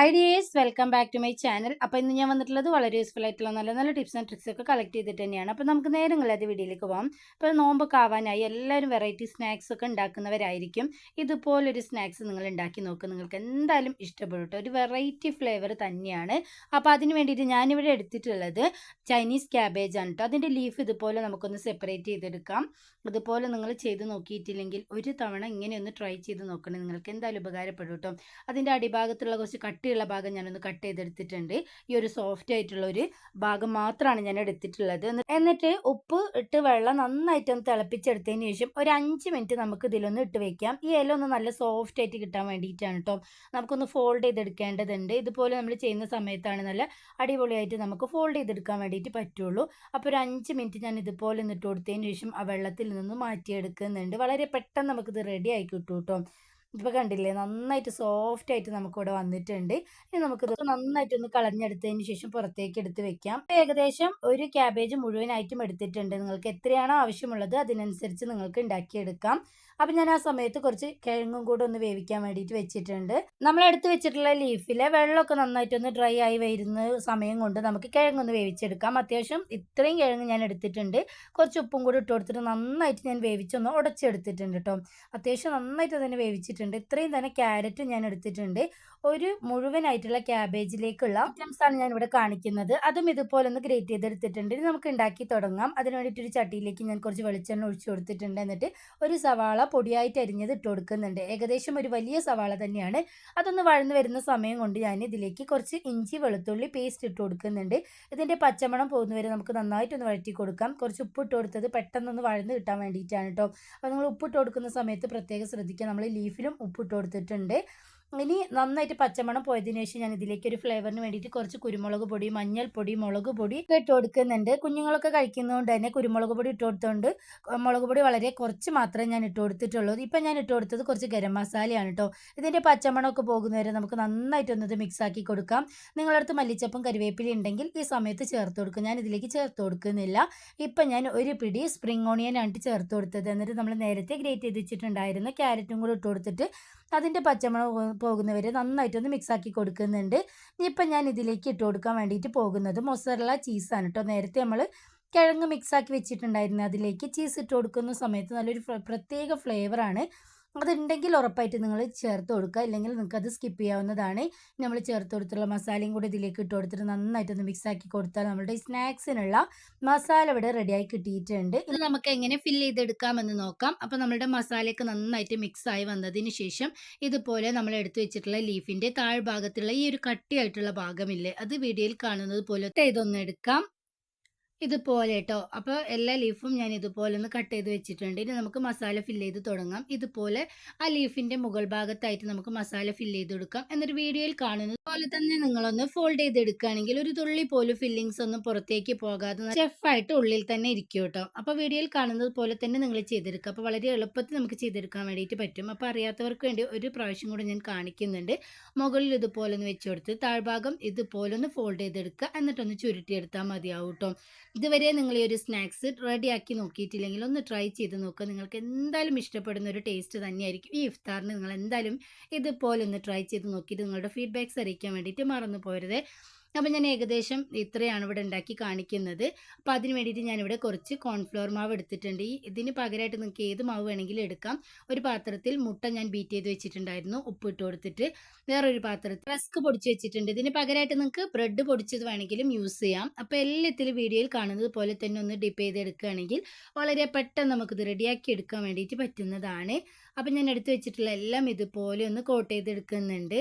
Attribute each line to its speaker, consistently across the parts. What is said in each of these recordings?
Speaker 1: Hi dears, welcome back to my channel. അപ്പോൾ ഇന്ന് ഞാൻ വന്നിട്ടുള്ളത് വളരെ യൂസ്ഫുൾ ആയിട്ടുള്ള നല്ല നല്ല ടിപ്സ് ആൻഡ് ട്രിക്സ് ഒക്കെ കളക്ട് ചെയ്തിട്ട് തന്നെയാണ്. അപ്പോൾ നമുക്ക് നേരങ്ങളില്ലാതെ വീഡിയോയിലേക്ക് പോകാം. അപ്പോൾ നോമ്പൊക്കെ ആവാനായി എല്ലാവരും വെറൈറ്റി സ്നാക്സ് ഒക്കെ ഉണ്ടാക്കുന്നവരായിരിക്കും. ഇതുപോലൊരു സ്നാക്സ് നിങ്ങൾ ഉണ്ടാക്കി നോക്കുക, നിങ്ങൾക്ക് എന്തായാലും ഇഷ്ടപ്പെടും കേട്ടോ. ഒരു വെറൈറ്റി ഫ്ലേവർ തന്നെയാണ്. അപ്പോൾ അതിന് വേണ്ടിയിട്ട് ഞാനിവിടെ എടുത്തിട്ടുള്ളത് ചൈനീസ് ക്യാബേജ് ആണ് കേട്ടോ. അതിൻ്റെ ലീഫ് ഇതുപോലെ നമുക്കൊന്ന് സെപ്പറേറ്റ് ചെയ്തെടുക്കാം. ഇതുപോലെ നിങ്ങൾ ചെയ്ത് നോക്കിയിട്ടില്ലെങ്കിൽ ഒരു തവണ ഇങ്ങനെയൊന്ന് ട്രൈ ചെയ്ത് നോക്കണം, നിങ്ങൾക്ക് എന്തായാലും ഉപകാരപ്പെടും കേട്ടോ. അതിൻ്റെ അടിഭാഗത്തുള്ള കുറച്ച് കട്ടിയുള്ള ഭാഗം ഞാനൊന്ന് കട്ട് ചെയ്തെടുത്തിട്ടുണ്ട്. ഈ ഒരു സോഫ്റ്റ് ആയിട്ടുള്ള ഒരു ഭാഗം മാത്രമാണ് ഞാൻ എടുത്തിട്ടുള്ളത്. എന്നിട്ട് ഉപ്പ് ഇട്ട് വെള്ളം നന്നായിട്ടൊന്ന് തിളപ്പിച്ചെടുത്തതിന് ശേഷം ഒരു 5 മിനിറ്റ് നമുക്ക് ഇതിലൊന്ന് ഇട്ട് വെക്കാം. ഈ ഇല ഒന്ന് നല്ല സോഫ്റ്റ് ആയിട്ട് കിട്ടാൻ വേണ്ടിയിട്ടാണ് കേട്ടോ. നമുക്കൊന്ന് ഫോൾഡ് ചെയ്തെടുക്കേണ്ടതുണ്ട്. ഇതുപോലെ നമ്മൾ ചെയ്യുന്ന സമയത്താണ് നല്ല അടിപൊളിയായിട്ട് നമുക്ക് ഫോൾഡ് ചെയ്തെടുക്കാൻ വേണ്ടിയിട്ട് പറ്റുള്ളൂ. അപ്പോൾ ഒരു 5 മിനിറ്റ് ഞാൻ ഇതുപോലെ ഒന്ന് ഇട്ട് കൊടുത്തതിന് ശേഷം ആ വെള്ളത്തിൽ നിന്ന് മാറ്റിയെടുക്കുന്നുണ്ട്. വളരെ പെട്ടെന്ന് നമുക്കിത് റെഡി ആയി കിട്ടും കേട്ടോ. ഇപ്പോൾ കണ്ടില്ലേ, നന്നായിട്ട് സോഫ്റ്റ് ആയിട്ട് നമുക്കിവിടെ വന്നിട്ടുണ്ട്. ഇനി നമുക്കിത് നന്നായിട്ടൊന്ന് കളഞ്ഞെടുത്തതിന് ശേഷം പുറത്തേക്ക് എടുത്ത് വെക്കാം. ഏകദേശം ഒരു ക്യാബേജ് മുഴുവനായിട്ടും എടുത്തിട്ടുണ്ട്. നിങ്ങൾക്ക് എത്രയാണോ ആവശ്യമുള്ളത് അതിനനുസരിച്ച് നിങ്ങൾക്ക് ഉണ്ടാക്കിയെടുക്കാം. അപ്പം ഞാൻ ആ സമയത്ത് കുറച്ച് കിഴങ്ങും കൂടെ ഒന്ന് വേവിക്കാൻ വേണ്ടിയിട്ട് വെച്ചിട്ടുണ്ട്. നമ്മൾ എടുത്ത് വെച്ചിട്ടുള്ള ലീഫിലെ വെള്ളമൊക്കെ നന്നായിട്ടൊന്ന് ഡ്രൈ ആയി വരുന്ന സമയം കൊണ്ട് നമുക്ക് കിഴങ്ങൊന്ന് വേവിച്ചെടുക്കാം. അത്യാവശ്യം ഇത്രയും കിഴങ്ങ് ഞാൻ എടുത്തിട്ടുണ്ട്. കുറച്ച് ഉപ്പും കൂടി ഇട്ട് കൊടുത്തിട്ട് നന്നായിട്ട് ഞാൻ വേവിച്ചൊന്ന് ഉടച്ചെടുത്തിട്ടുണ്ട് കേട്ടോ. അത്യാവശ്യം നന്നായിട്ട് തന്നെ വേവിച്ചിട്ടുണ്ട്. ഇത്രയും തന്നെ ക്യാരറ്റ് ഞാൻ എടുത്തിട്ടുണ്ട്. ഒരു മുഴുവനായിട്ടുള്ള ക്യാബേജിലേക്കുള്ള ഐറ്റംസ് ആണ് ഞാൻ ഇവിടെ കാണിക്കുന്നത്. അതും ഇതുപോലെ ഒന്ന് ഗ്രേറ്റ് ചെയ്തെടുത്തിട്ടുണ്ട്. ഇനി നമുക്ക് ഉണ്ടാക്കി തുടങ്ങാം. അതിന് വേണ്ടിയിട്ടൊരു ചട്ടിയിലേക്ക് ഞാൻ കുറച്ച് വെളിച്ചെണ്ണ ഒഴിച്ചു കൊടുത്തിട്ടുണ്ട്. എന്നിട്ട് ഒരു സവാള പൊടിയായിട്ട് അരിഞ്ഞത് ഇട്ട് കൊടുക്കുന്നുണ്ട്. ഏകദേശം ഒരു വലിയ സവാള തന്നെയാണ്. അതൊന്ന് വഴന്ന് വരുന്ന സമയം കൊണ്ട് ഞാൻ ഇതിലേക്ക് കുറച്ച് ഇഞ്ചി വെളുത്തുള്ളി പേസ്റ്റ് ഇട്ട് കൊടുക്കുന്നുണ്ട്. ഇതിൻ്റെ പച്ചമണം പോകുന്നവരെ നമുക്ക് നന്നായിട്ടൊന്ന് വഴറ്റി കൊടുക്കാം. കുറച്ച് ഉപ്പ് ഇട്ട് കൊടുത്തത് പെട്ടെന്നൊന്ന് വഴന്ന് കിട്ടാൻ വേണ്ടിയിട്ടാണ് കേട്ടോ. അപ്പോൾ നിങ്ങൾ ഉപ്പിട്ട് കൊടുക്കുന്ന സമയത്ത് പ്രത്യേകം ശ്രദ്ധിക്കുക. നമ്മൾ ലീഫിലും ഉപ്പിട്ട് കൊടുത്തിട്ടുണ്ട്. ഇനി നന്നായിട്ട് പച്ചമണം പോയതിനു ശേഷം ഞാൻ ഇതിലേക്ക് ഒരു ഫ്ലേവറിന് വേണ്ടിയിട്ട് കുറച്ച് കുരുമുളക് പൊടി, മഞ്ഞൾപ്പൊടി, മുളക് പൊടി ഒക്കെ ഇട്ട് കൊടുക്കുന്നുണ്ട്. കുഞ്ഞുങ്ങളൊക്കെ കഴിക്കുന്നതുകൊണ്ട് തന്നെ കുരുമുളക് പൊടി ഇട്ട് കൊടുത്തുകൊണ്ട് മുളക് പൊടി വളരെ കുറച്ച് മാത്രമേ ഞാൻ ഇട്ട് കൊടുത്തിട്ടുള്ളൂ. ഇപ്പം ഞാൻ ഇട്ട് കൊടുത്തത് കുറച്ച് ഗരം മസാലയാണ് കേട്ടോ. ഇതിൻ്റെ പച്ചമണമൊക്കെ പോകുന്നവരെ നമുക്ക് നന്നായിട്ടൊന്നത് മിക്സ് ആക്കി കൊടുക്കാം. നിങ്ങളടുത്ത് മല്ലിച്ചപ്പും കരിവേപ്പില ഉണ്ടെങ്കിൽ ഈ സമയത്ത് ചേർത്ത് കൊടുക്കും. ഞാൻ ഇതിലേക്ക് ചേർത്ത് കൊടുക്കുന്നില്ല. ഇപ്പം ഞാൻ ഒരു പിടി സ്പ്രിംഗ് ഓണിയൻ ആണ് ചേർത്ത് കൊടുത്തത്. എന്നിട്ട് നമ്മൾ നേരത്തെ ഗ്രേറ്റ് ചെയ്ത് വെച്ചിട്ടുണ്ടായിരുന്ന ക്യാരറ്റും കൂടി ഇട്ട് കൊടുത്തിട്ട് അതിൻ്റെ പച്ചമണം പോകുന്നവരെ നന്നായിട്ടൊന്ന് മിക്സാക്കി കൊടുക്കുന്നുണ്ട്. ഇപ്പം ഞാൻ ഇതിലേക്ക് ഇട്ട് കൊടുക്കാൻ വേണ്ടിയിട്ട് പോകുന്നത് മൊസറല്ല ചീസാണ് കേട്ടോ. നേരത്തെ നമ്മൾ കിഴങ്ങ് മിക്സാക്കി വെച്ചിട്ടുണ്ടായിരുന്നു. അതിലേക്ക് ചീസ് ഇട്ട് കൊടുക്കുന്ന സമയത്ത് നല്ലൊരു പ്രത്യേക ഫ്ലേവറാണ്. അതുണ്ടെങ്കിൽ ഉറപ്പായിട്ട് നിങ്ങൾ ചേർത്ത് കൊടുക്കുക, ഇല്ലെങ്കിൽ നിങ്ങൾക്ക് അത് സ്കിപ്പ് ചെയ്യാവുന്നതാണ്. നമ്മൾ ചേർത്ത് കൊടുത്തുള്ള മസാലയും കൂടി ഇതിലേക്ക് ഇട്ട് കൊടുത്തിട്ട് നന്നായിട്ടൊന്ന് മിക്സാക്കി കൊടുത്താൽ നമ്മുടെ ഈ സ്നാക്സിനുള്ള മസാല ഇവിടെ റെഡിയായി കിട്ടിയിട്ടുണ്ട്. ഇത് നമുക്ക് എങ്ങനെ ഫില്ല് ചെയ്തെടുക്കാമെന്ന് നോക്കാം. അപ്പോൾ നമ്മളുടെ മസാലയൊക്കെ നന്നായിട്ട് മിക്സായി വന്നതിന് ശേഷം ഇതുപോലെ നമ്മൾ എടുത്തു വെച്ചിട്ടുള്ള ലീഫിൻ്റെ താഴ്ഭാഗത്തുള്ള ഈ ഒരു കട്ടിയായിട്ടുള്ള ഭാഗമില്ലേ, അത് വീഡിയോയിൽ കാണുന്നത് പോലെ ഇതൊന്ന് എടുക്കാം. ഇതുപോലെ കേട്ടോ. അപ്പോൾ എല്ലാ ലീഫും ഞാൻ ഇതുപോലെ ഒന്ന് കട്ട് ചെയ്ത് വെച്ചിട്ടുണ്ട്. ഇനി നമുക്ക് മസാല ഫില്ല് ചെയ്ത് തുടങ്ങാം. ഇതുപോലെ ആ ലീഫിൻ്റെ മുകൾ ഭാഗത്തായിട്ട് നമുക്ക് മസാല ഫില്ല് ചെയ്ത് കൊടുക്കാം. എന്നിട്ട് വീഡിയോയിൽ കാണുന്നത് പോലെ തന്നെ നിങ്ങളൊന്ന് ഫോൾഡ് ചെയ്തെടുക്കുകയാണെങ്കിൽ ഒരു തുള്ളി പോലും ഫില്ലിങ്സ് ഒന്നും പുറത്തേക്ക് പോകാതെ ഷെഫായിട്ട് ഉള്ളിൽ തന്നെ ഇരിക്കും കേട്ടോ. അപ്പോൾ വീഡിയോയിൽ കാണുന്നത് പോലെ തന്നെ നിങ്ങൾ ചെയ്തെടുക്കുക. അപ്പോൾ വളരെ എളുപ്പത്തിൽ നമുക്ക് ചെയ്തെടുക്കാൻ വേണ്ടിയിട്ട് പറ്റും. അപ്പോൾ അറിയാത്തവർക്ക് വേണ്ടി ഒരു പ്രാവശ്യം കൂടി ഞാൻ കാണിക്കുന്നുണ്ട്. മുകളിൽ ഇതുപോലെ ഒന്ന് വെച്ച് കൊടുത്ത് താഴ്ഭാഗം ഇതുപോലെ ഒന്ന് ഫോൾഡ് ചെയ്തെടുക്കുക. എന്നിട്ടൊന്ന് ചുരുട്ടിയെടുത്താൽ മതിയാവും കേട്ടോ. ഇതുവരെ നിങ്ങൾ ഈ ഒരു സ്നാക്സ് റെഡിയാക്കി നോക്കിയിട്ടില്ലെങ്കിൽ ഒന്ന് ട്രൈ ചെയ്ത് നോക്കുക. നിങ്ങൾക്ക് എന്തായാലും ഇഷ്ടപ്പെടുന്ന ഒരു ടേസ്റ്റ് തന്നെയായിരിക്കും. ഈ ഇഫ്താറിന് നിങ്ങൾ എന്തായാലും ഇതുപോലെ ഒന്ന് ട്രൈ ചെയ്ത് നോക്കിയിട്ട് നിങ്ങളുടെ ഫീഡ്ബാക്ക്സ് അറിയിക്കാൻ വേണ്ടിയിട്ട് മറന്നു പോരുത്. അപ്പോൾ ഞാൻ ഏകദേശം ഇത്രയാണ് ഇവിടെ ഉണ്ടാക്കി കാണിക്കുന്നത്. അപ്പോൾ അതിന് വേണ്ടിയിട്ട് ഞാനിവിടെ കുറച്ച് കോൺഫ്ലോർ മാവ് എടുത്തിട്ടുണ്ട്. ഇതിന് പകരമായിട്ട് നിങ്ങൾക്ക് ഏത് മാവ് വേണമെങ്കിലും എടുക്കാം. ഒരു പാത്രത്തിൽ മുട്ട ഞാൻ ബീറ്റ് ചെയ്ത് വെച്ചിട്ടുണ്ടായിരുന്നു, ഉപ്പ് ഇട്ട് കൊടുത്തിട്ട്. വേറൊരു പാത്രത്തിൽ റസ്ക് പൊടിച്ച് വെച്ചിട്ടുണ്ട്. ഇതിന് പകരമായിട്ട് നിങ്ങൾക്ക് ബ്രെഡ് പൊടിച്ചത് വേണമെങ്കിലും യൂസ് ചെയ്യാം. അപ്പോൾ എല്ലാത്തിലും വീഡിയോയിൽ കാണുന്നത് പോലെ തന്നെ ഒന്ന് ഡിപ്പ് ചെയ്തെടുക്കുകയാണെങ്കിൽ വളരെ പെട്ടെന്ന് നമുക്കിത് റെഡിയാക്കി എടുക്കാൻ വേണ്ടിയിട്ട് പറ്റുന്നതാണ്. അപ്പോൾ ഞാൻ എടുത്ത് വെച്ചിട്ടുള്ള എല്ലാം ഇതുപോലെ ഒന്ന് കോട്ട് ചെയ്തെടുക്കുന്നുണ്ട്.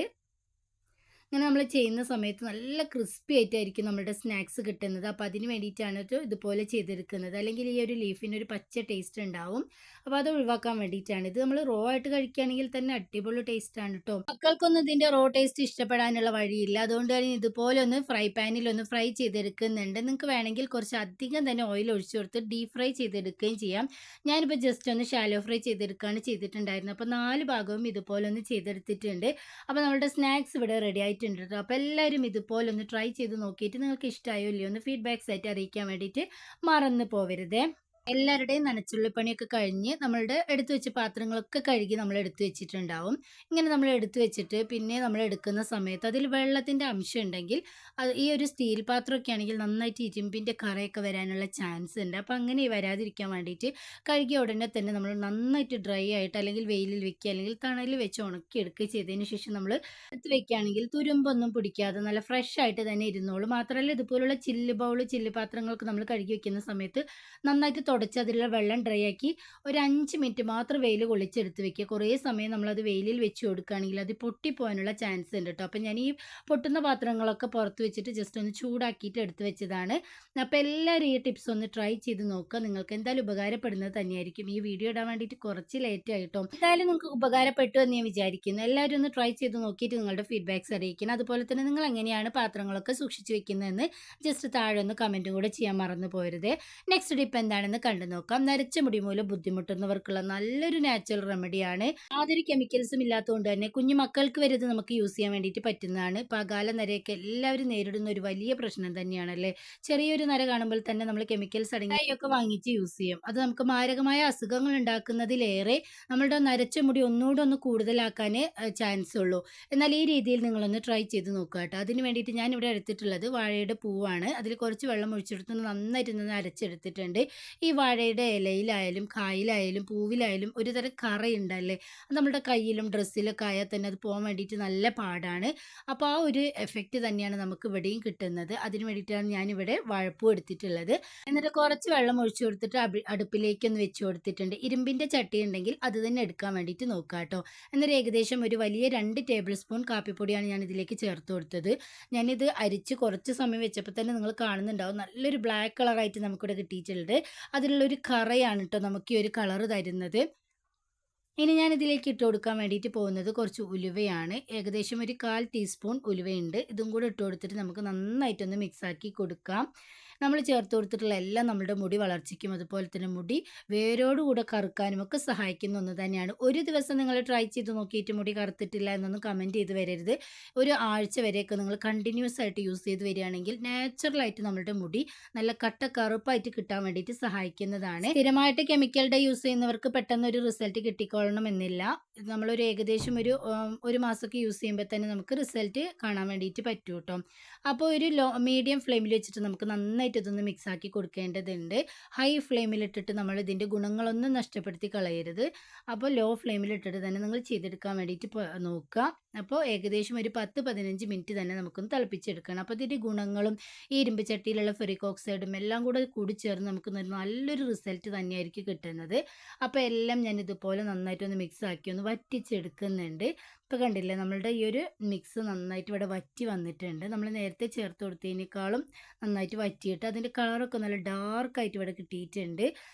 Speaker 1: അങ്ങനെ നമ്മൾ ചെയ്യുന്ന സമയത്ത് നല്ല ക്രിസ്പി ആയിട്ടായിരിക്കും നമ്മുടെ സ്നാക്സ് കിട്ടുന്നത്. അപ്പോൾ അതിന് വേണ്ടിയിട്ടാണ് ഇതുപോലെ ചെയ്തെടുക്കുന്നത്. അല്ലെങ്കിൽ ഈ ഒരു ലീഫിനൊരു പച്ച ടേസ്റ്റ് ഉണ്ടാവും. അപ്പോൾ അത് ഒഴിവാക്കാൻ വേണ്ടിയിട്ടാണ്. ഇത് നമ്മൾ റോ ആയിട്ട് കഴിക്കുകയാണെങ്കിൽ തന്നെ അടിപൊളി ടേസ്റ്റാണ് കേട്ടോ. മക്കൾക്കൊന്നും ഇതിൻ്റെ റോ ടേസ്റ്റ് ഇഷ്ടപ്പെടാനുള്ള വഴിയില്ല. അതുകൊണ്ട് തന്നെ ഇതുപോലെ ഒന്ന് ഫ്രൈ പാനിൽ ഒന്ന് ഫ്രൈ ചെയ്തെടുക്കുന്നുണ്ട്. നിങ്ങൾക്ക് വേണമെങ്കിൽ കുറച്ച് അധികം തന്നെ ഓയിൽ ഒഴിച്ചു കൊടുത്ത് ഡീപ് ഫ്രൈ ചെയ്തെടുക്കുകയും ചെയ്യാം. ഞാനിപ്പോൾ ജസ്റ്റ് ഒന്ന് ഷാലോ ഫ്രൈ ചെയ്തെടുക്കുകയാണ് ചെയ്തിട്ടുണ്ടായിരുന്നത്. അപ്പോൾ 4 ഭാഗവും ഇതുപോലെ ഒന്ന് ചെയ്തെടുത്തിട്ടുണ്ട്. അപ്പോൾ നമ്മുടെ സ്നാക്സ് ഇവിടെ റെഡി ആയിട്ടുണ്ട് കേട്ടോ. അപ്പോൾ എല്ലാവരും ഇതുപോലെ ഒന്ന് ട്രൈ ചെയ്ത് നോക്കിയിട്ട് നിങ്ങൾക്ക് ഇഷ്ടമായോ ഇല്ലയോ ഒന്ന് ഫീഡ്ബാക്സ് ആയിട്ട് അറിയിക്കാൻ വേണ്ടിയിട്ട് മറന്നു പോവരുതേ. എല്ലാവരുടെയും നനച്ചുള്ളിപ്പണിയൊക്കെ കഴിഞ്ഞ് നമ്മളുടെ എടുത്തു വെച്ച പാത്രങ്ങളൊക്കെ കഴുകി നമ്മൾ എടുത്തു വെച്ചിട്ടുണ്ടാവും. ഇങ്ങനെ നമ്മൾ എടുത്തു വെച്ചിട്ട് പിന്നെ നമ്മൾ എടുക്കുന്ന സമയത്ത് അതിൽ വെള്ളത്തിൻ്റെ അംശം ഉണ്ടെങ്കിൽ അത് ഈ ഒരു സ്റ്റീൽ പാത്രമൊക്കെ ആണെങ്കിൽ നന്നായിട്ട് ഇരുമ്പിൻ്റെ കറയൊക്കെ വരാനുള്ള ചാൻസ് ഉണ്ട്. അപ്പോൾ അങ്ങനെ വരാതിരിക്കാൻ വേണ്ടിയിട്ട് കഴുകിയ ഉടനെ തന്നെ നമ്മൾ നന്നായിട്ട് ഡ്രൈ ആയിട്ട് അല്ലെങ്കിൽ വെയിലിൽ വെക്കുക അല്ലെങ്കിൽ തണലിൽ വെച്ച് ഉണക്കി എടുക്കുക ചെയ്തതിന് ശേഷം നമ്മൾ എടുത്ത് വെക്കുകയാണെങ്കിൽ തുരുമ്പൊന്നും പിടിക്കാതെ നല്ല ഫ്രഷ് ആയിട്ട് തന്നെ ഇരുന്നോളും. മാത്രമല്ല ഇതുപോലുള്ള ചില്ല് ബൗൾ ചില്ല് പാത്രങ്ങളൊക്കെ നമ്മൾ കഴുകി വെക്കുന്ന സമയത്ത് നന്നായിട്ട് തുടച്ച് അതിലുള്ള വെള്ളം ഡ്രൈ ആക്കി ഒരു 5 മിനിറ്റ് മാത്രം വെയിൽ കൊള്ളിച്ചെടുത്ത് വെക്കുക. കുറേ സമയം നമ്മളത് വെയിലിൽ വെച്ച് കൊടുക്കുകയാണെങ്കിൽ അത് പൊട്ടിപ്പോകാനുള്ള ചാൻസ് ഉണ്ട് കേട്ടോ. അപ്പം ഞാൻ ഈ പൊട്ടുന്ന പാത്രങ്ങളൊക്കെ പുറത്ത് വെച്ചിട്ട് ജസ്റ്റ് ഒന്ന് ചൂടാക്കിയിട്ട് എടുത്ത് വെച്ചതാണ്. അപ്പോൾ എല്ലാവരും ഈ ടിപ്സ് ഒന്ന് ട്രൈ ചെയ്ത് നോക്കുക. നിങ്ങൾക്ക് എന്തായാലും ഉപകാരപ്പെടുന്നത് തന്നെയായിരിക്കും. ഈ വീഡിയോ ഇടാൻ വേണ്ടിയിട്ട് കുറച്ച് ലേറ്റ് ആയിട്ടോ. എന്തായാലും നിങ്ങൾക്ക് ഉപകാരപ്പെട്ടു എന്ന് ഞാൻ വിചാരിക്കുന്നു. എല്ലാവരും ഒന്ന് ട്രൈ ചെയ്ത് നോക്കിയിട്ട് നിങ്ങളുടെ ഫീഡ്ബാക്ക്സ് അറിയിക്കണം. അതുപോലെ തന്നെ നിങ്ങൾ എങ്ങനെയാണ് പാത്രങ്ങളൊക്കെ സൂക്ഷിച്ച് വെക്കുന്നതെന്ന് ജസ്റ്റ് താഴെ ഒന്ന് കമൻറ്റും കൂടെ ചെയ്യാൻ മറന്നു പോരുത്. നെക്സ്റ്റ് ടിപ്പ് എന്താണെന്ന് കണ്ടു നോക്കാം. നരച്ച മുടി മൂലം ബുദ്ധിമുട്ടുന്നവർക്കുള്ള നല്ലൊരു നാച്ചുറൽ റെമഡിയാണ്. യാതൊരു കെമിക്കൽസും ഇല്ലാത്തതുകൊണ്ട് തന്നെ കുഞ്ഞു മക്കൾക്ക് വരെ ഇത് നമുക്ക് യൂസ് ചെയ്യാൻ വേണ്ടിയിട്ട് പറ്റുന്നതാണ്. പകാല നരയൊക്കെ എല്ലാവരും നേരിടുന്ന ഒരു വലിയ പ്രശ്നം തന്നെയാണല്ലേ. ചെറിയൊരു നര കാണുമ്പോൾ തന്നെ നമ്മൾ കെമിക്കൽസ് അടങ്ങിയൊക്കെ വാങ്ങിച്ച് യൂസ് ചെയ്യും. അത് നമുക്ക് മാരകമായ അസുഖങ്ങൾ ഉണ്ടാക്കുന്നതിലേറെ നമ്മളുടെ നരച്ച മുടി ഒന്നുകൂടെ ഒന്ന് കൂടുതലാക്കാനേ ചാൻസ് ഉള്ളൂ. എന്നാൽ ഈ രീതിയിൽ നിങ്ങളൊന്ന് ട്രൈ ചെയ്ത് നോക്കുക കേട്ടോ. അതിന് വേണ്ടിയിട്ട് ഞാനിവിടെ എടുത്തിട്ടുള്ളത് വാഴയുടെ പൂവാണ്. അതിൽ കുറച്ച് വെള്ളം ഒഴിച്ചെടുത്ത് നന്നായിട്ട് നിന്ന് അരച്ചെടുത്തിട്ടുണ്ട്. ഈ വാഴയുടെ ഇലയിലായാലും കായിലായാലും പൂവിലായാലും ഒരു തരം കറയുണ്ടല്ലേ, അത് നമ്മുടെ കയ്യിലും ഡ്രസ്സിലൊക്കെ ആയാൽ തന്നെ അത് പോകാൻ വേണ്ടിയിട്ട് നല്ല പാടാണ്. അപ്പോൾ ആ ഒരു എഫക്റ്റ് തന്നെയാണ് നമുക്ക് ഇവിടെയും കിട്ടുന്നത്. അതിന് വേണ്ടിയിട്ടാണ് ഞാനിവിടെ വാഴപ്പൂ എടുത്തിട്ടുള്ളത്. എന്നിട്ട് കുറച്ച് വെള്ളം ഒഴിച്ചു കൊടുത്തിട്ട് അടുപ്പിലേക്കൊന്ന് വെച്ച് കൊടുത്തിട്ടുണ്ട്. ഇരുമ്പിൻ്റെ ചട്ടി ഉണ്ടെങ്കിൽ അത് തന്നെ എടുക്കാൻ വേണ്ടിയിട്ട് നോക്കുക കേട്ടോ. എന്നിട്ട് ഏകദേശം ഒരു വലിയ 2 ടേബിൾ സ്പൂൺ കാപ്പിപ്പൊടിയാണ് ഞാൻ ഇതിലേക്ക് ചേർത്ത് കൊടുത്തത്. ഞാനിത് അരിച്ച് കുറച്ച് സമയം വെച്ചപ്പോൾ തന്നെ നിങ്ങൾ കാണുന്നുണ്ടാവും നല്ലൊരു ബ്ലാക്ക് കളറായിട്ട് നമുക്കിവിടെ കിട്ടിയിട്ടുണ്ട്. അതിലുള്ളൊരു കറയാണ് കേട്ടോ നമുക്ക് ഈ ഒരു കളറ് തരുന്നത്. ഇനി ഞാൻ ഇതിലേക്ക് ഇട്ട് കൊടുക്കാൻ വേണ്ടിയിട്ട് പോകുന്നത് കുറച്ച് ഉലുവയാണ്. ഏകദേശം ഒരു 1/4 ടീസ്പൂൺ ഉലുവയുണ്ട്. ഇതും കൂടെ ഇട്ട് കൊടുത്തിട്ട് നമുക്ക് നന്നായിട്ടൊന്ന് മിക്സാക്കി കൊടുക്കാം. നമ്മൾ ചേർത്ത് കൊടുത്തിട്ടുള്ള എല്ലാം നമ്മുടെ മുടി വളർച്ചയ്ക്കും അതുപോലെ തന്നെ മുടി വേരോടുകൂടെ കറുക്കാനും ഒക്കെ സഹായിക്കുന്ന ഒന്ന് തന്നെയാണ്. ഒരു ദിവസം നിങ്ങൾ ട്രൈ ചെയ്ത് നോക്കിയിട്ട് മുടി കറുത്തിട്ടില്ല എന്നൊന്നും കമൻറ്റ് ചെയ്ത് വരരുത്. ഒരു ആഴ്ച വരെയൊക്കെ നിങ്ങൾ കണ്ടിന്യൂസ് ആയിട്ട് യൂസ് ചെയ്ത് വരികയാണെങ്കിൽ നാച്ചുറലായിട്ട് നമ്മളുടെ മുടി നല്ല കട്ട കറുപ്പായിട്ട് കിട്ടാൻ വേണ്ടിയിട്ട് സഹായിക്കുന്നതാണ്. സ്ഥിരമായിട്ട് കെമിക്കൽ യൂസ് ചെയ്യുന്നവർക്ക് പെട്ടെന്ന് ഒരു റിസൾട്ട് കിട്ടിക്കൊള്ളണമെന്നില്ല. നമ്മളൊരു ഏകദേശം ഒരു മാസമൊക്കെ യൂസ് ചെയ്യുമ്പോൾ തന്നെ നമുക്ക് റിസൾട്ട് കാണാൻ വേണ്ടിയിട്ട് പറ്റും കേട്ടോ. അപ്പോൾ ഒരു മീഡിയം ഫ്ലെയിമിൽ വെച്ചിട്ട് നമുക്ക് നന്നായിട്ട് ഇതൊന്ന് മിക്സാക്കി കൊടുക്കേണ്ടതുണ്ട്. ഹൈ ഫ്ലെയിമിലിട്ടിട്ട് നമ്മൾ ഇതിൻ്റെ ഗുണങ്ങളൊന്നും നഷ്ടപ്പെടുത്തി കളയരുത്. അപ്പോൾ ലോ ഫ്ലെയിമിലിട്ടിട്ട് തന്നെ നിങ്ങൾ ചെയ്തെടുക്കാൻ വേണ്ടിയിട്ട് നോക്കുക. അപ്പോൾ ഏകദേശം ഒരു 10-15 മിനിറ്റ് തന്നെ നമുക്കൊന്ന് തിളപ്പിച്ചെടുക്കണം. അപ്പോൾ ഇതിൻ്റെ ഗുണങ്ങളും ഈ ഇരുമ്പ് ചട്ടിയിലുള്ള ഫെറിക് ഓക്സൈഡും എല്ലാം കൂടി ചേർന്ന് നമുക്ക് നല്ലൊരു റിസൾട്ട് തന്നെയായിരിക്കും കിട്ടുന്നത്. അപ്പോൾ എല്ലാം ഞാൻ ഇതുപോലെ നന്നായിട്ടൊന്ന് മിക്സാക്കി ഒന്ന് വറ്റിച്ചെടുക്കുന്നുണ്ട്. ഇപ്പോൾ കണ്ടില്ലേ നമ്മളുടെ ഈ ഒരു മിക്സ് നന്നായിട്ട് ഇവിടെ വറ്റി വന്നിട്ടുണ്ട്. നമ്മൾ നേരത്തെ ചേർത്ത് കൊടുത്തതിനേക്കാളും നന്നായിട്ട് വറ്റിയിട്ട് അതിൻ്റെ കളറൊക്കെ നല്ല ഡാർക്കായിട്ട് ഇവിടെ കിട്ടിയിട്ടുണ്ട്.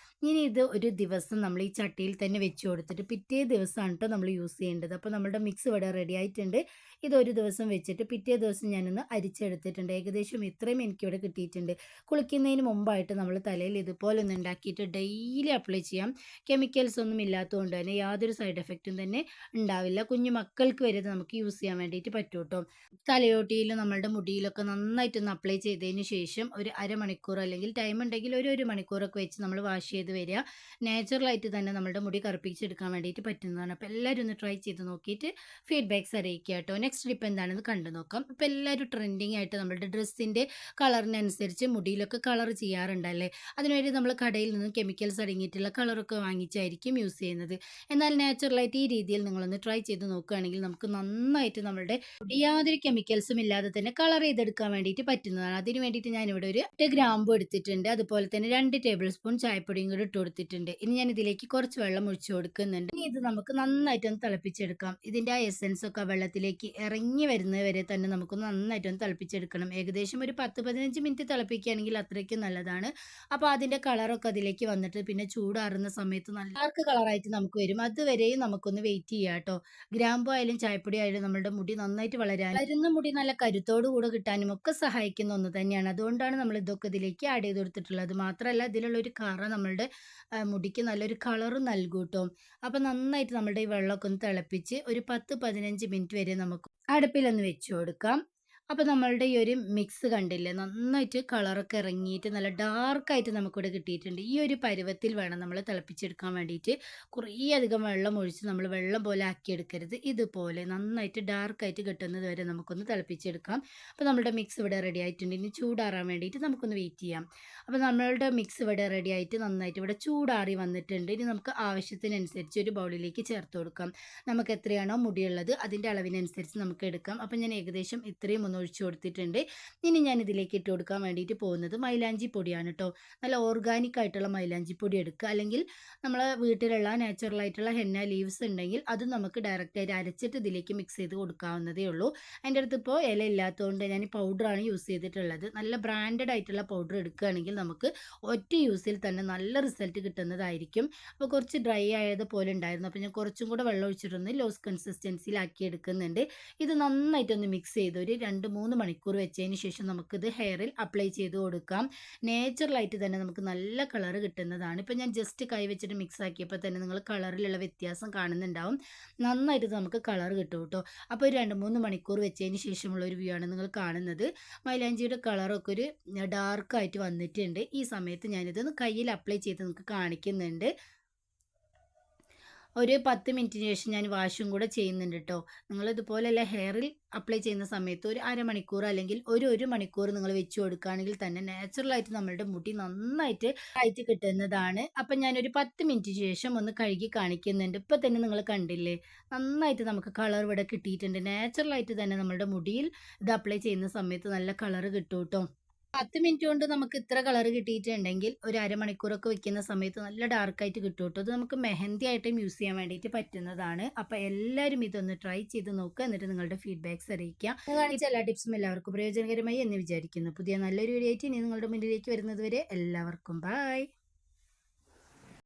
Speaker 1: ഇനി ഇത് ഒരു ദിവസം നമ്മൾ ഈ ചട്ടിയിൽ തന്നെ വെച്ച് കൊടുത്തിട്ട് പിറ്റേ ദിവസമാണ് കേട്ടോ നമ്മൾ യൂസ് ചെയ്യേണ്ടത്. അപ്പോൾ നമ്മുടെ മിക്സ് ഇവിടെ റെഡി ആയിട്ടുണ്ട്. ഇതൊരു ദിവസം വെച്ചിട്ട് പിറ്റേ ദിവസം ഞാനൊന്ന് അരിച്ചെടുത്തിട്ടുണ്ട്. ഏകദേശം ഇത്രയും എനിക്കിവിടെ കിട്ടിയിട്ടുണ്ട്. കുളിക്കുന്നതിന് മുമ്പായിട്ട് നമ്മൾ തലയിൽ ഇതുപോലെ ഒന്ന് ഉണ്ടാക്കിയിട്ട് ഡെയിലി അപ്ലൈ ചെയ്യാം. കെമിക്കൽസ് ഒന്നും ഇല്ലാത്തതുകൊണ്ട് തന്നെ യാതൊരു സൈഡ് എഫക്റ്റും തന്നെ ഉണ്ടാവില്ല. കുഞ്ഞു മക്കൾക്ക് വരെ നമുക്ക് യൂസ് ചെയ്യാൻ വേണ്ടിയിട്ട് പറ്റും കേട്ടോ. തലയോട്ടിയിലും നമ്മളുടെ മുടിയിലൊക്കെ നന്നായിട്ടൊന്ന് അപ്ലൈ ചെയ്തതിന് ശേഷം ഒരു അരമണിക്കൂർ അല്ലെങ്കിൽ ടൈം ഉണ്ടെങ്കിൽ ഒരു മണിക്കൂറൊക്കെ വെച്ച് നമ്മൾ വാഷ് ചെയ്ത് വരിക. നാച്ചുറലായിട്ട് തന്നെ നമ്മുടെ മുടി കറുപ്പിച്ചെടുക്കാൻ വേണ്ടിയിട്ട് പറ്റുന്നതാണ്. അപ്പോൾ എല്ലാവരും ഒന്ന് ട്രൈ ചെയ്ത് നോക്കിയിട്ട് ഫീഡ്ബാക്ക്സ് അറിയിക്കുക കേട്ടോ. നെക്സ്റ്റ് ടിപ്പ് എന്താണെന്ന് കണ്ടു നോക്കാം. ഇപ്പോൾ എല്ലാവരും ട്രെൻഡിങ് ആയിട്ട് നമ്മളുടെ ഡ്രസ്സിൻ്റെ കളറിനനുസരിച്ച് മുടിയിലൊക്കെ കളർ ചെയ്യാറുണ്ടല്ലേ. അതിനുവേണ്ടി നമ്മൾ കടയിൽ നിന്ന് കെമിക്കൽസ് അടങ്ങിയിട്ടുള്ള കളറൊക്കെ വാങ്ങിച്ചായിരിക്കും യൂസ് ചെയ്യുന്നത്. എന്നാൽ നാച്ചുറലായിട്ട് ഈ രീതിയിൽ നിങ്ങളൊന്ന് ട്രൈ ചെയ്ത് നോക്കുകയാണെങ്കിൽ നമുക്ക് നന്നായിട്ട് നമ്മളുടെ മുടി യാതൊരു കെമിക്കൽസും ഇല്ലാതെ തന്നെ കളർ ചെയ്തെടുക്കാൻ വേണ്ടിയിട്ട് പറ്റുന്നതാണ്. അതിന് വേണ്ടിയിട്ട് ഞാനിവിടെ ഒരു 8 ഗ്രാമ്പു എടുത്തിട്ടുണ്ട്. അതുപോലെ തന്നെ 2 ടേബിൾ സ്പൂൺ ചായപ്പൊടിയും കൂടി ഇട്ട് കൊടുത്തിട്ടുണ്ട്. ഇനി ഞാൻ ഇതിലേക്ക് കുറച്ച് വെള്ളം ഒഴിച്ചു കൊടുക്കുന്നുണ്ട്. ഇനി ഇത് നമുക്ക് നന്നായിട്ടൊന്ന് തിളപ്പിച്ചെടുക്കാം. ഇതിൻ്റെ ആ എസെൻസ് ഒക്കെ വെള്ളത്തിലേക്ക് ഇറങ്ങി വരുന്നത് വരെ തന്നെ നമുക്ക് നന്നായിട്ടൊന്ന് തിളപ്പിച്ചെടുക്കണം. ഏകദേശം ഒരു 10-15 മിനിറ്റ് തിളപ്പിക്കുകയാണെങ്കിൽ അത്രയ്ക്കും നല്ലതാണ്. അപ്പോൾ അതിൻ്റെ കളറൊക്കെ അതിലേക്ക് വന്നിട്ട് പിന്നെ ചൂടാറുന്ന സമയത്ത് നല്ല ഡാർക്ക് കളറായിട്ട് നമുക്ക് വരും. അതുവരെയും നമുക്കൊന്ന് വെയിറ്റ് ചെയ്യാം കേട്ടോ. ഗ്രാമ്പു ആയാലും ചായപ്പൊടി ആയാലും നമ്മുടെ മുടി നന്നായിട്ട് വളരുന്ന മുടി നല്ല കരുത്തോടു കൂടെ കിട്ടാനും ഒക്കെ സഹായിക്കുന്ന ഒന്ന് തന്നെയാണ്. അതുകൊണ്ടാണ് നമ്മൾ ഇതൊക്കെ ഇതിലേക്ക് ആഡ് ചെയ്ത് കൊടുത്തിട്ടുള്ളത്. മാത്രമല്ല ഇതിലുള്ള ഒരു കറ നമ്മളുടെ മുടിക്ക് നല്ലൊരു കളറും നൽകും കേട്ടോ. അപ്പോൾ നന്നായിട്ട് നമ്മളുടെ ഈ വെള്ളമൊക്കെ ഒന്ന് തിളപ്പിച്ച് ഒരു 10-15 മിനിറ്റ് വരെ നമുക്ക് അടുപ്പിലൊന്ന് വെച്ച് കൊടുക്കാം. അപ്പോൾ നമ്മളുടെ ഈ ഒരു മിക്സ് കണ്ടില്ലേ നന്നായിട്ട് കളറൊക്കെ ഇറങ്ങിയിട്ട് നല്ല ഡാർക്കായിട്ട് നമുക്കിവിടെ കിട്ടിയിട്ടുണ്ട്. ഈ ഒരു പരുവത്തിൽ വേണം നമ്മൾ തിളപ്പിച്ചെടുക്കാൻ വേണ്ടിയിട്ട്. കുറേ അധികം വെള്ളം ഒഴിച്ച് നമ്മൾ വെള്ളം പോലെ ആക്കിയെടുക്കരുത്. ഇതുപോലെ നന്നായിട്ട് ഡാർക്കായിട്ട് കിട്ടുന്നത് വരെ നമുക്കൊന്ന് തിളപ്പിച്ചെടുക്കാം. അപ്പോൾ നമ്മളുടെ മിക്സ് ഇവിടെ റെഡി ആയിട്ടുണ്ട്. ഇനി ചൂടാറാൻ വേണ്ടിയിട്ട് നമുക്കൊന്ന് വെയിറ്റ് ചെയ്യാം. അപ്പോൾ നമ്മളുടെ മിക്സ് ഇവിടെ റെഡി ആയിട്ട് നന്നായിട്ട് ഇവിടെ ചൂടാറി വന്നിട്ടുണ്ട്. ഇനി നമുക്ക് ആവശ്യത്തിനനുസരിച്ച് ഒരു ബൗളിലേക്ക് ചേർത്ത് കൊടുക്കാം. നമുക്ക് എത്രയാണോ മുടിയുള്ളത് അതിൻ്റെ അളവിനനുസരിച്ച് നമുക്ക് എടുക്കാം. അപ്പം ഞാൻ ഏകദേശം ഇത്രയും ഒന്ന് ഒഴിച്ചു കൊടുത്തിട്ടുണ്ട്. ഇനി ഞാൻ ഇതിലേക്ക് ഇട്ട് കൊടുക്കാൻ വേണ്ടിയിട്ട് പോകുന്നത് മൈലാഞ്ചി പൊടിയാണ് കേട്ടോ. നല്ല ഓർഗാനിക് ആയിട്ടുള്ള മൈലാഞ്ചി പൊടി എടുക്കുക. അല്ലെങ്കിൽ നമ്മളെ വീട്ടിലുള്ള നാച്ചുറൽ ആയിട്ടുള്ള ഹെന്ന ലീവ്സ് ഉണ്ടെങ്കിൽ അത് നമുക്ക് ഡയറക്റ്റായിട്ട് അരച്ചിട്ട് ഇതിലേക്ക് മിക്സ് ചെയ്ത് കൊടുക്കാവുന്നതേ ഉള്ളൂ. എൻ്റെ അടുത്ത് ഇപ്പോൾ ഇല ഇല്ലാത്തതുകൊണ്ട് ഞാൻ പൗഡറാണ് യൂസ് ചെയ്തിട്ടുള്ളത്. നല്ല ബ്രാൻഡഡ് ആയിട്ടുള്ള പൗഡർ എടുക്കുകയാണെങ്കിൽ നമുക്ക് ഒറ്റ യൂസിൽ തന്നെ നല്ല റിസൾട്ട് കിട്ടുന്നതായിരിക്കും. അപ്പോൾ കുറച്ച് ഡ്രൈ ആയതുപോലെ ഉണ്ടായിരുന്നു. അപ്പോൾ ഞാൻ കുറച്ചും കൂടെ വെള്ളം ഒഴിച്ചിട്ടൊന്ന് ലോസ് കൺസിസ്റ്റൻസിയിലാക്കി എടുക്കുന്നുണ്ട്. ഇത് നന്നായിട്ടൊന്ന് മിക്സ് ചെയ്ത് ഒരു 2-3 മണിക്കൂർ വെച്ചതിന് ശേഷം നമുക്കിത് ഹെയറിൽ അപ്ലൈ ചെയ്ത് കൊടുക്കാം. നേച്ചുറലായിട്ട് തന്നെ നമുക്ക് നല്ല കളർ കിട്ടുന്നതാണ്. ഇപ്പോൾ ഞാൻ ജസ്റ്റ് കൈ വെച്ചിട്ട് മിക്സ് ആക്കിയപ്പോൾ തന്നെ നിങ്ങൾ കളറിലുള്ള വ്യത്യാസം കാണുന്നുണ്ടാവും. നന്നായിട്ട് നമുക്ക് കളർ കിട്ടും കേട്ടോ. അപ്പോൾ ഒരു 2-3 മണിക്കൂർ വെച്ചതിന് ശേഷമുള്ള ഒരു വ്യൂ ആണ് നിങ്ങൾ കാണുന്നത്. മൈലാഞ്ചിയുടെ കളറൊക്കെ ഒരു ഡാർക്കായിട്ട് വന്നിട്ടുണ്ട്. ഈ സമയത്ത് ഞാനിതൊന്ന് കയ്യിൽ അപ്ലൈ ചെയ്ത് നിങ്ങൾക്ക് കാണിക്കുന്നുണ്ട്. ഒരു 10 മിനിറ്റിന് ശേഷം ഞാൻ വാഷും കൂടെ ചെയ്യുന്നുണ്ട് കേട്ടോ. നിങ്ങളിതുപോലെയല്ല ഹെയറിൽ അപ്ലൈ ചെയ്യുന്ന സമയത്ത് ഒരു അരമണിക്കൂർ അല്ലെങ്കിൽ ഒരു മണിക്കൂർ നിങ്ങൾ വെച്ച് കൊടുക്കുകയാണെങ്കിൽ തന്നെ നാച്ചുറലായിട്ട് നമ്മളുടെ മുടി നന്നായിട്ട് ആയിട്ട് കിട്ടുന്നതാണ്. അപ്പം ഞാനൊരു 10 മിനിറ്റിന് ശേഷം ഒന്ന് കഴുകി കാണിക്കുന്നുണ്ട്. ഇപ്പം തന്നെ നിങ്ങൾ കണ്ടില്ലേ നന്നായിട്ട് നമുക്ക് കളർ ഇവിടെ കിട്ടിയിട്ടുണ്ട്. നാച്ചുറലായിട്ട് തന്നെ നമ്മളുടെ മുടിയിൽ ഇത് അപ്ലൈ ചെയ്യുന്ന സമയത്ത് നല്ല കളർ കിട്ടും കേട്ടോ. 10 മിനിറ്റ് കൊണ്ട് നമുക്ക് ഇത്ര കളർ കിട്ടിയിട്ടുണ്ടെങ്കിൽ ഒരു അരമണിക്കൂറൊക്കെ വെക്കുന്ന സമയത്ത് നല്ല ഡാർക്കായിട്ട് കിട്ടും കേട്ടോ. ഇത് നമുക്ക് മെഹന്തി ആയിട്ടും യൂസ് ചെയ്യാൻ വേണ്ടിയിട്ട് പറ്റുന്നതാണ്. അപ്പോൾ എല്ലാവരും ഇതൊന്ന് ട്രൈ ചെയ്ത് നോക്കുക. എന്നിട്ട് നിങ്ങളുടെ ഫീഡ്ബാക്ക്സ് അറിയിക്കുക. ഞാൻ കാണിച്ച എല്ലാ ടിപ്സും എല്ലാവർക്കും പ്രയോജനകരമായി എന്ന് വിചാരിക്കുന്നു. പുതിയ നല്ലൊരു വീഡിയോ ആയിട്ട് ഇനി നിങ്ങളുടെ മുന്നിലേക്ക് വരുന്നത് വരെ എല്ലാവർക്കും ബൈ.